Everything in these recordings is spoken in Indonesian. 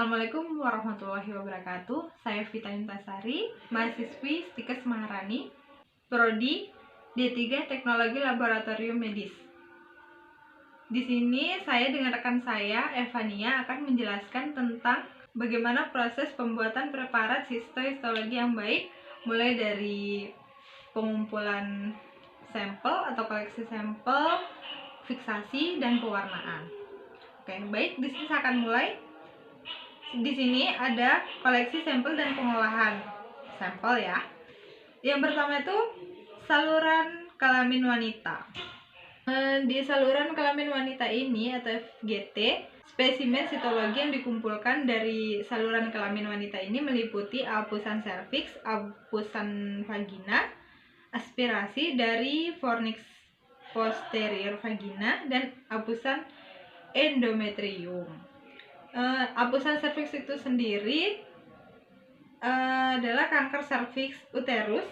Assalamualaikum warahmatullahi wabarakatuh. Saya Vita Intasari, mahasiswi Stikes Maharani, Prodi D3 Teknologi Laboratorium Medis. Di sini saya dengan rekan saya, Evania, akan menjelaskan tentang bagaimana proses pembuatan preparat histohistologi yang baik, mulai dari pengumpulan sampel atau koleksi sampel, fiksasi, dan pewarnaan. Oke, baik, di sini saya akan mulai. Di sini ada koleksi sampel dan pengolahan sampel ya. Yang pertama itu saluran kelamin wanita. Di saluran kelamin wanita ini atau FGT, spesimen sitologi yang dikumpulkan dari saluran kelamin wanita ini meliputi apusan serviks, apusan vagina, aspirasi dari fornix posterior vagina, dan apusan endometrium. Apusan serviks itu sendiri adalah kanker serviks uterus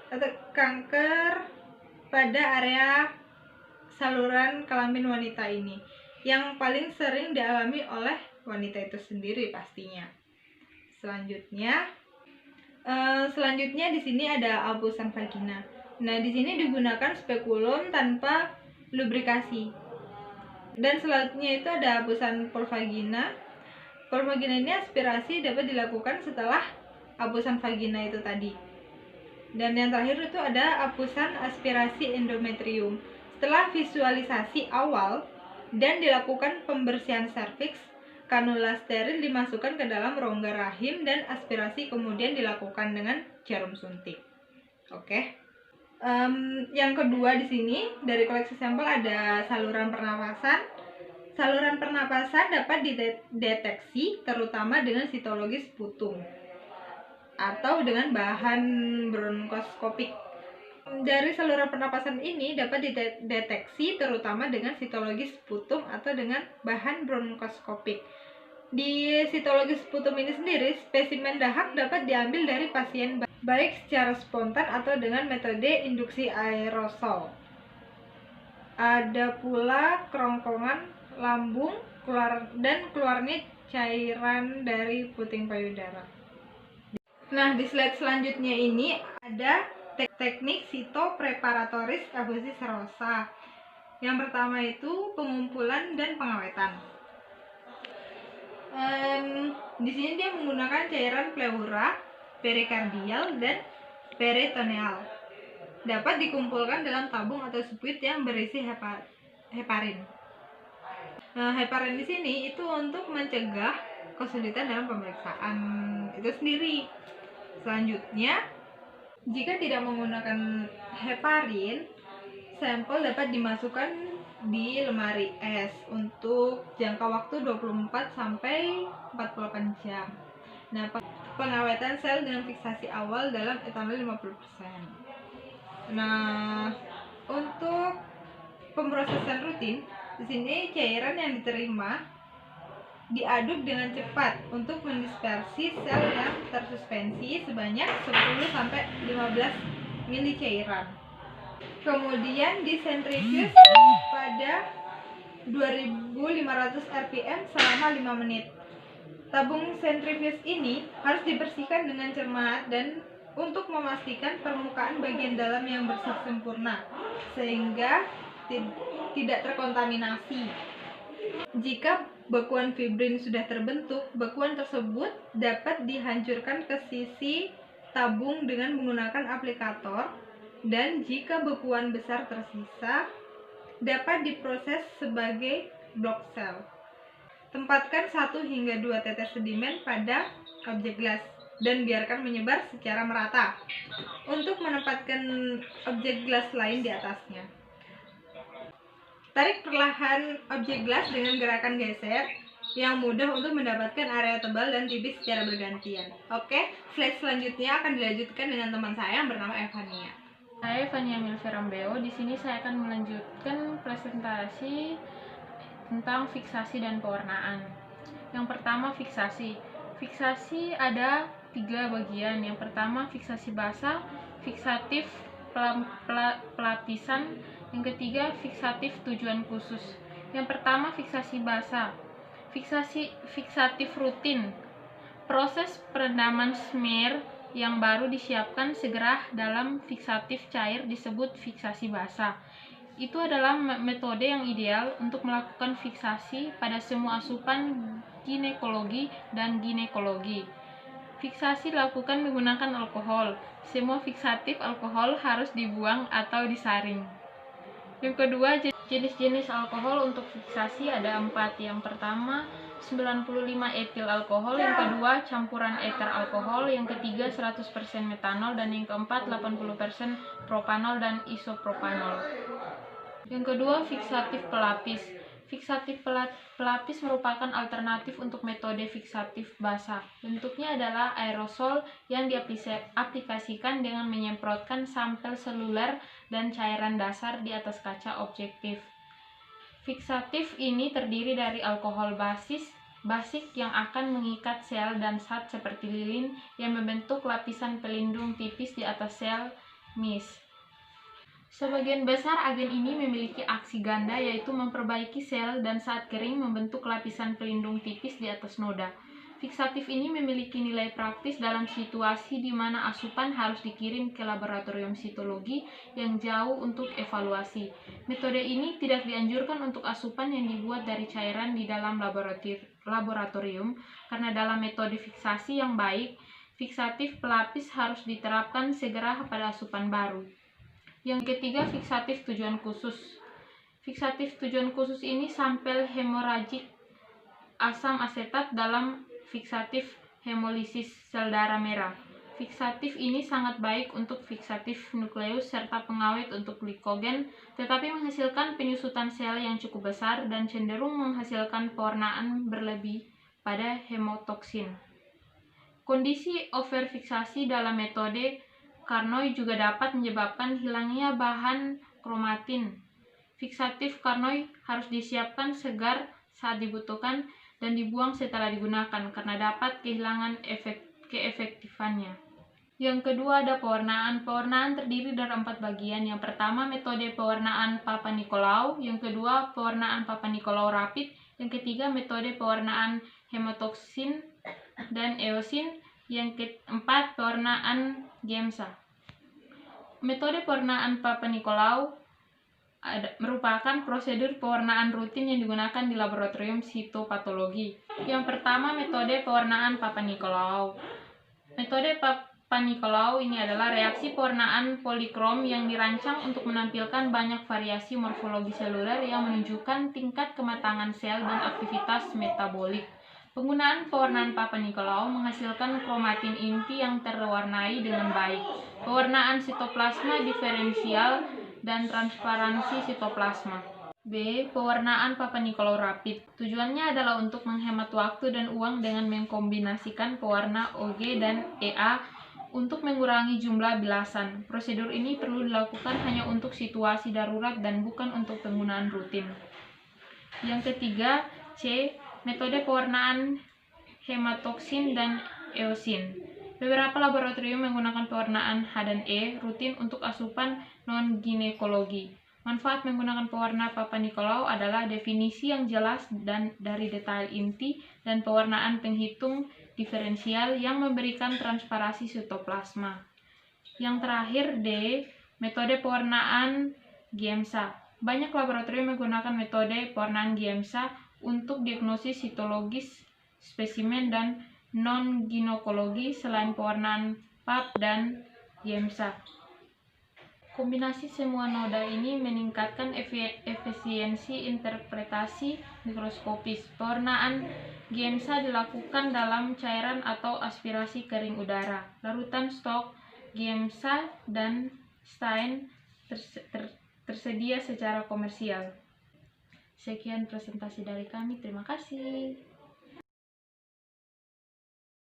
atau kanker pada area saluran kelamin wanita ini yang paling sering dialami oleh wanita itu sendiri pastinya. Selanjutnya di sini ada apusan vagina. Nah, di sini digunakan spekulum tanpa lubrikasi. Dan selanjutnya itu ada apusan polvagina. Polvagina ini aspirasi dapat dilakukan setelah apusan vagina itu tadi. Dan yang terakhir itu ada apusan aspirasi endometrium. Setelah visualisasi awal dan dilakukan pembersihan serviks, kanula steril dimasukkan ke dalam rongga rahim dan aspirasi kemudian dilakukan dengan jarum suntik. Oke. Yang kedua di sini dari koleksi sampel ada saluran pernapasan. Saluran pernapasan dapat dideteksi terutama dengan sitologi sputum atau dengan bahan bronkoskopik. Dari saluran pernapasan ini dapat dideteksi terutama dengan sitologi sputum atau dengan bahan bronkoskopik. Di sitologi sputum ini sendiri, spesimen dahak dapat diambil dari pasien baik secara spontan atau dengan metode induksi aerosol. Ada pula kerongkongan lambung dan keluarnya cairan dari puting payudara. Nah, di slide selanjutnya ini ada teknik sitopreparatoris efusi serosa. Yang pertama itu pengumpulan dan pengawetan. Di sini dia menggunakan cairan pleura, perikardial, dan peritoneal. Dapat dikumpulkan dalam tabung atau spuit yang berisi heparin. Nah, heparin di sini itu untuk mencegah kesulitan dalam pemeriksaan itu sendiri. Selanjutnya, jika tidak menggunakan heparin, sampel dapat dimasukkan di lemari es untuk jangka waktu 24 sampai 48 jam. Nah, pengawetan sel dengan fiksasi awal dalam etanol 50%. Nah, untuk pemrosesan rutin, di sini cairan yang diterima diaduk dengan cepat untuk mendispersi sel yang tersuspensi sebanyak 10 sampai 15 mili cairan. Kemudian disentrifuge pada 2500 rpm selama 5 menit. Tabung sentrifuge ini harus dibersihkan dengan cermat dan untuk memastikan permukaan bagian dalam yang bersih sempurna sehingga tidak terkontaminasi. Jika bekuan fibrin sudah terbentuk, bekuan tersebut dapat dihancurkan ke sisi tabung dengan menggunakan aplikator. Dan jika bekuan besar tersisa, dapat diproses sebagai blok sel. Tempatkan 1 hingga 2 tetes sedimen pada objek gelas dan biarkan menyebar secara merata untuk menempatkan objek gelas lain di atasnya. Tarik perlahan objek gelas dengan gerakan geser yang mudah untuk mendapatkan area tebal dan tipis secara bergantian. Oke, slide selanjutnya akan dilanjutkan dengan teman saya yang bernama Evania. Saya Evania Milverambeo. Di sini saya akan melanjutkan presentasi tentang fiksasi dan pewarnaan. Yang pertama, fiksasi. Fiksasi ada 3 bagian. Yang pertama, fiksasi basah, fiksatif pelapisan. Yang ketiga, fiksatif tujuan khusus. Yang pertama, fiksasi basah. Fiksatif rutin. Proses perendaman smear yang baru disiapkan segera dalam fiksatif cair disebut fiksasi basah. Itu adalah metode yang ideal untuk melakukan fiksasi pada semua asupan ginekologi dan ginekologi. Fiksasi dilakukan menggunakan alkohol. Semua fiksatif alkohol harus dibuang atau disaring. Yang kedua, jenis-jenis alkohol untuk fiksasi ada 4. Yang pertama, 95 etil alkohol, yang kedua campuran eter alkohol, yang ketiga 100% metanol, dan yang keempat 80% propanol dan isopropanol. Yang kedua, fiksatif pelapis. Fiksatif pelapis merupakan alternatif untuk metode fiksatif basah. Bentuknya adalah aerosol yang diaplikasikan dengan menyemprotkan sampel seluler dan cairan dasar di atas kaca objektif. Fiksatif ini terdiri dari alkohol basik yang akan mengikat sel dan zat seperti lilin yang membentuk lapisan pelindung tipis di atas sel mis. Sebagian besar agen ini memiliki aksi ganda, yaitu memperbaiki sel dan saat kering membentuk lapisan pelindung tipis di atas noda. Fiksatif ini memiliki nilai praktis dalam situasi di mana asupan harus dikirim ke laboratorium sitologi yang jauh untuk evaluasi. Metode ini tidak dianjurkan untuk asupan yang dibuat dari cairan di dalam laboratorium, karena dalam metode fiksasi yang baik, fiksatif pelapis harus diterapkan segera pada asupan baru. Yang ketiga, fiksatif tujuan khusus. Fiksatif tujuan khusus ini sampel hemoragik asam asetat dalam fiksatif hemolisis sel darah merah. Fiksatif ini sangat baik untuk fiksatif nukleus serta pengawet untuk glikogen, tetapi menghasilkan penyusutan sel yang cukup besar dan cenderung menghasilkan pewarnaan berlebih pada hemotoksin. Kondisi overfiksasi dalam metode Carnoy juga dapat menyebabkan hilangnya bahan kromatin. Fiksatif Carnoy harus disiapkan segar saat dibutuhkan dan dibuang setelah digunakan karena dapat kehilangan keefektifannya. Yang kedua ada pewarnaan. Pewarnaan terdiri dari 4 bagian. Yang pertama, metode pewarnaan Papa Nicolau. Yang kedua, pewarnaan Papa Nicolau rapid. Yang ketiga, metode pewarnaan hemotoksin dan eosin. Yang keempat, pewarnaan GEMSA. Metode pewarnaan Papa Nicolau merupakan prosedur pewarnaan rutin yang digunakan di laboratorium sitopatologi. Yang pertama, metode pewarnaan Papa Nicolau. Metode Papa Nicolau ini adalah reaksi pewarnaan polikrom yang dirancang untuk menampilkan banyak variasi morfologi seluler yang menunjukkan tingkat kematangan sel dan aktivitas metabolik. Penggunaan pewarnaan Papa Nicolau menghasilkan kromatin inti yang terwarnai dengan baik, pewarnaan sitoplasma diferensial, dan transparansi sitoplasma. B. Pewarnaan Papa Nicolau rapid. Tujuannya adalah untuk menghemat waktu dan uang dengan mengkombinasikan pewarna OG dan EA untuk mengurangi jumlah bilasan. Prosedur ini perlu dilakukan hanya untuk situasi darurat dan bukan untuk penggunaan rutin. Yang ketiga, C. Metode pewarnaan hematoksin dan eosin. Beberapa laboratorium menggunakan pewarnaan H dan E rutin untuk asupan non-ginekologi. Manfaat menggunakan pewarna Papa Nicolau adalah definisi yang jelas dan dari detail inti dan pewarnaan penghitung diferensial yang memberikan transparansi sitoplasma. Yang terakhir, D. Metode pewarnaan GEMSA. Banyak laboratorium menggunakan metode pewarnaan GEMSA untuk diagnosis sitologis spesimen dan non-ginekologi selain pewarnaan PAP dan GEMSA. Kombinasi semua noda ini meningkatkan efisiensi interpretasi mikroskopis. Pewarnaan GEMSA dilakukan dalam cairan atau aspirasi kering udara. Larutan stok GEMSA dan stain tersedia secara komersial. Sekian presentasi dari kami. Terima kasih.